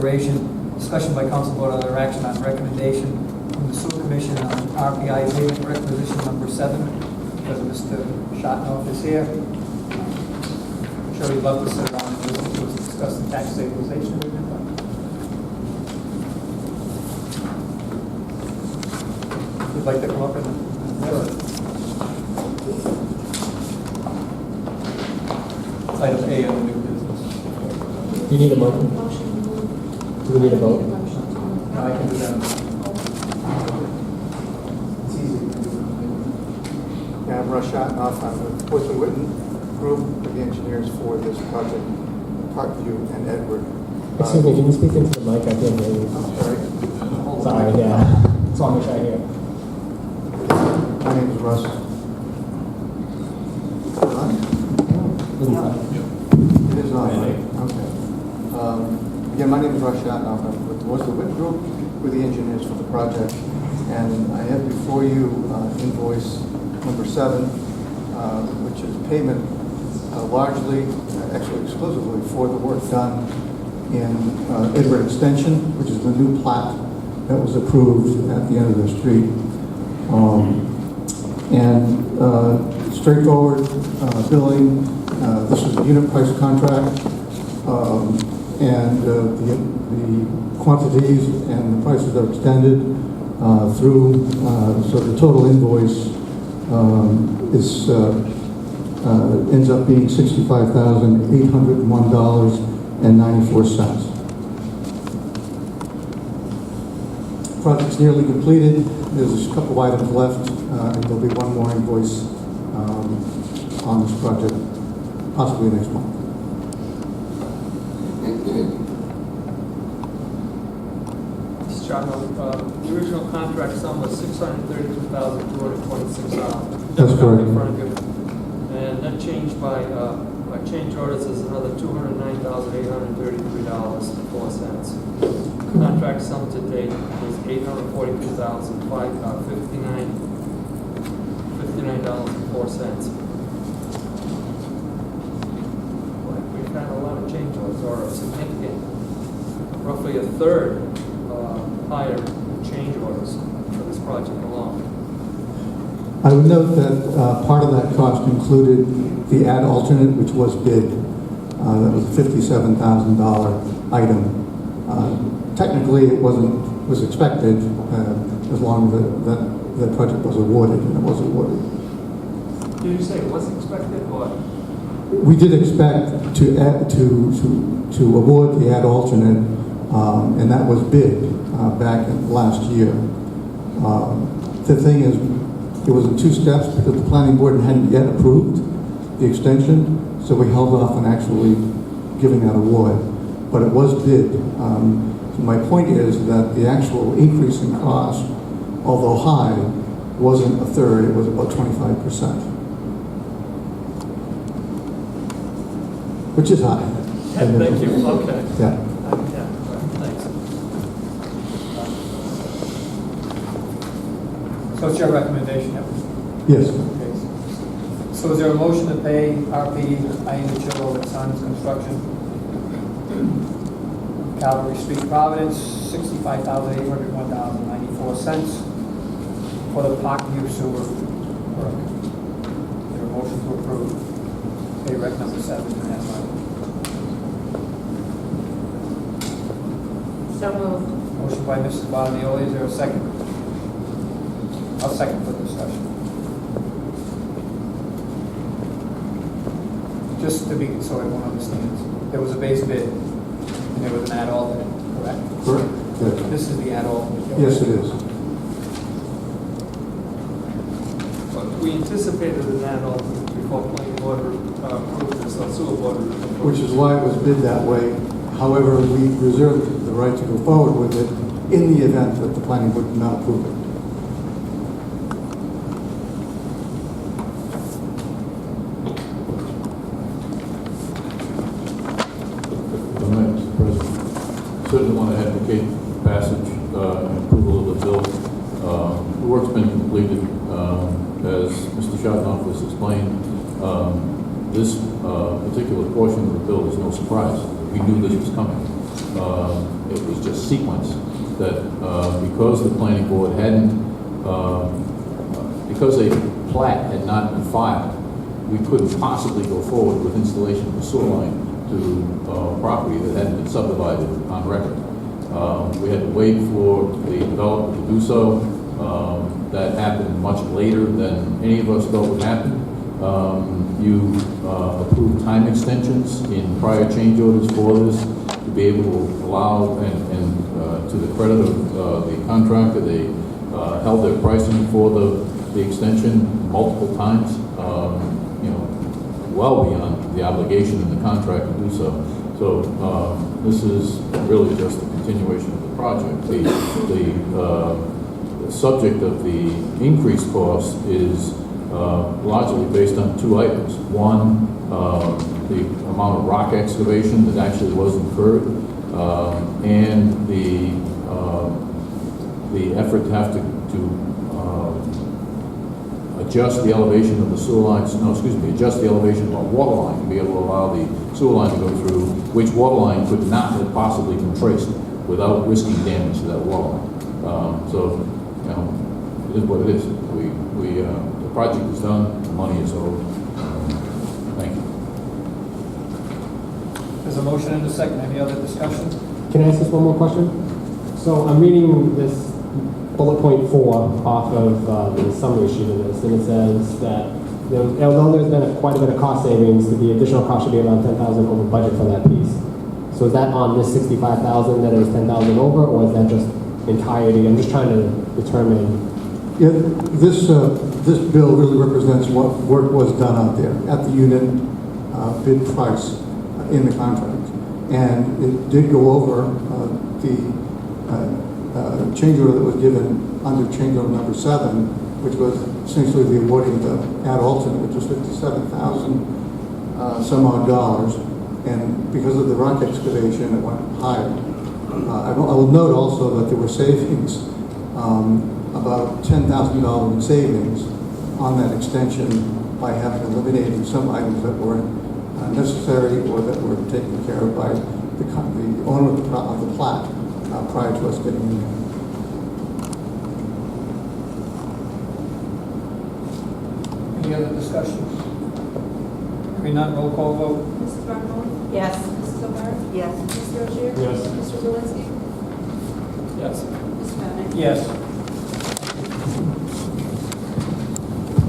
consideration, discussion by council vote on other action on recommendation from the sewer commission on RPI payment requisition number 7. Because Mr. Shotnoff is here. I'm sure he'd love to sit down and listen to us discuss the tax stabilization agreement. If you'd like to come up and item A on the new business. You need a motion? Do we need a vote? No, I can do that. It's easy. Yeah, I'm Russ Shotnoff. I'm with Woods and Witten Group, with the engineers for this project, Parkview and Edward. Excuse me, can you speak into the mic? I can't hear you. I'm sorry. Sorry, yeah. As long as I hear. My name is Russ. It is on, right? Okay. Again, my name is Russ Shotnoff. I'm with the Woods and Witten Group, with the engineers for the project. And I have before you invoice number 7, which is payment largely, actually exclusively, for the work done in Edward Extension, which is the new plat that was approved at the end of the street. Straightforward billing. This is a unit price contract, and the quantities and the prices are extended through, so the total invoice ends up being $65,801.94. Project's nearly completed. There's a couple items left, and there'll be one more invoice on this project, possibly next month. Mr. Chairman, the original contract sum was $632,226. That's correct. In front of you. And that changed by change orders is another $209,833.04. Contract sum to date was $842,559.04. We've had a lot of change orders, or a significant, roughly a third higher change orders for this project alone. I would note that part of that cost included the ad alternate, which was bid. That was a $57,000 item. Technically, it was expected as long as the project was awarded, and it was awarded. Did you say it was expected, or? We did expect to award the ad alternate, and that was bid back last year. The thing is, it was in 2 steps because the planning board hadn't yet approved the extension, so we held off on actually giving that award. But it was bid. So my point is that the actual increase in cost, although high, wasn't a third, it was about 25%. Which is high. Thank you, okay. Yeah. Thanks. So it's your recommendation? Yes. Okay. So is there a motion to pay RP Iannicello and Sons Construction, Calvary Street, Providence, $65,801.94 for the Parkview sewer work? Is there a motion to approve pay rec number 7 in that line? So moved. Motion by Mrs. Bonioli, is there a second? I'll second for discussion. Just to be, so everyone understands, there was a base bid, and there was an ad alternate, correct? Correct. Yes. This is the ad alternate. Yes, it is. But we anticipated an ad alternate before planning board approved this, or sewer board approved. Which is why it was bid that way. However, we reserved the right to go forward with it in the event that the planning board did not approve it. Mr. President, certainly want to advocate passage and approval of the bill. The work's been completed. As Mr. Shotnoff has explained, this particular portion of the bill is no surprise. We knew this was coming. it was just sequence that because the planning board hadn't, because a plat had not been filed, we couldn't possibly go forward with installation of a sewer line to property that hadn't been subdivided on record. We had to wait for the developer to do so. That happened much later than any of us thought would happen. You approved time extensions in prior change orders for this to be able to allow, and to the credit of the contractor, they held their pricing for the extension multiple times, well beyond the obligation in the contract to do so. So this is really just a continuation of the project. The subject of the increased cost is largely based on two items. One, the amount of rock excavation that actually was incurred, and the effort to have to adjust the elevation of the sewer lines, adjust the elevation of our water line to be able to allow the sewer line to go through, which water line could not have possibly been traced without risking damage to that water line. So, it is what it is. The project is done, the money is owed. Thank you. There's a motion and a second. Any other discussion? Can I ask this one more question? So I'm reading this bullet point 4 off of the summary sheet of this, and it says that although there's been quite a bit of cost savings, the additional cost should be around $10,000 over budget for that piece. So is that on this $65,000 that it was $10,000 over, or is that just entirety? I'm just trying to determine. Yeah, this bill really represents what work was done out there at the unit bid price in the contract. And it did go over the change order that was given under change order number 7, which was essentially the awarding of the ad alternate, which was $57,000 some odd dollars. And because of the rock excavation, it went higher. I will note also that there were savings, about $10,000 in savings on that extension by having eliminated some items that were necessary or that were taken care of by the owner of the plat prior to us getting in there. Any other discussion? Hearing none, roll call vote. Mrs. Barnwell? Yes. Mrs. O'Hara? Yes. Mr. Rozier? Yes. Mr. Zelinski? Yes. Mr. Bennett? Yes.